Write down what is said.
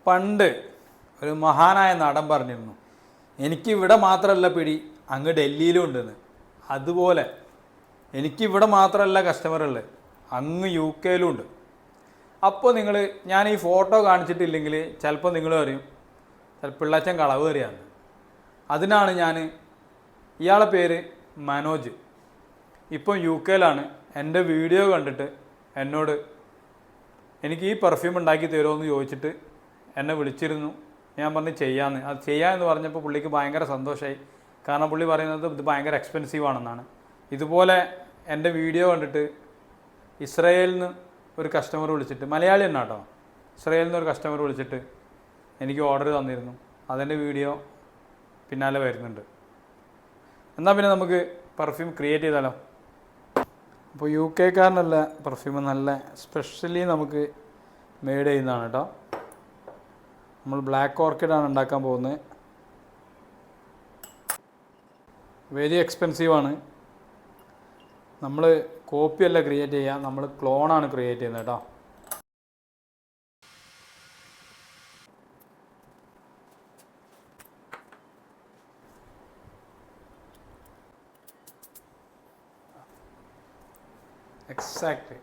പണ്ട് ഒരു മഹാനായ നടൻ പറഞ്ഞിരുന്നു, എനിക്കിവിടെ മാത്രമല്ല പിടി, അങ്ങ് ഡൽഹിയിലും ഉണ്ടെന്ന്. അതുപോലെ എനിക്കിവിടെ മാത്രമല്ല കസ്റ്റമറുള്ളത്, അങ്ങ് യു കെയിലും ഉണ്ട്. അപ്പോൾ ഞാൻ ഈ ഫോട്ടോ കാണിച്ചിട്ടില്ലെങ്കിൽ ചിലപ്പോൾ നിങ്ങൾ പറയും പിള്ളച്ചൻ കളവ് കയറിയാണ്. അതിനാണ് ഇയാളെ പേര് മനോജ്, ഇപ്പം യു കെയിലാണ്. എൻ്റെ വീഡിയോ കണ്ടിട്ട് എന്നോട് എനിക്ക് ഈ പെർഫ്യൂം ഉണ്ടാക്കി തരുമോ എന്ന് ചോദിച്ചിട്ട് എന്നെ വിളിച്ചിരുന്നു. ഞാൻ പറഞ്ഞു ചെയ്യാമെന്ന്. അത് ചെയ്യാമെന്ന് പറഞ്ഞപ്പോൾ പുള്ളിക്ക് ഭയങ്കര സന്തോഷമായി. കാരണം പുള്ളി പറയുന്നത് ഇത് ഭയങ്കര എക്സ്പെൻസീവ് ആണെന്നാണ്. ഇതുപോലെ എൻ്റെ വീഡിയോ കണ്ടിട്ട് ഇസ്രയേലിൽ നിന്ന് ഒരു കസ്റ്റമർ വിളിച്ചിട്ട്, മലയാളി തന്നെ കേട്ടോ, ഇസ്രയേലിൽ നിന്ന് ഒരു കസ്റ്റമർ വിളിച്ചിട്ട് എനിക്ക് ഓർഡർ തന്നിരുന്നു. അതിൻ്റെ വീഡിയോ പിന്നാലെ വരുന്നുണ്ട്. എന്നാൽ പിന്നെ നമുക്ക് പെർഫ്യൂം ക്രിയേറ്റ് ചെയ്താലോ. അപ്പോൾ യു കെക്കാരനല്ല പെർഫ്യൂം, നല്ല സ്പെഷ്യലി നമുക്ക് മെയ്ഡ് ചെയ്യുന്നതാണ് കേട്ടോ. നമ്മൾ ബ്ലാക്ക് ഓർക്കിഡാണ് ഉണ്ടാക്കാൻ പോകുന്നത്. വെരി എക്സ്പെൻസീവാണ്. നമ്മൾ കോപ്പിയല്ല ക്രിയേറ്റ് ചെയ്യുക, നമ്മൾ ക്ലോണാണ് ക്രിയേറ്റ് ചെയ്യുന്നത് കേട്ടോ. എക്സാക്ട്ലി.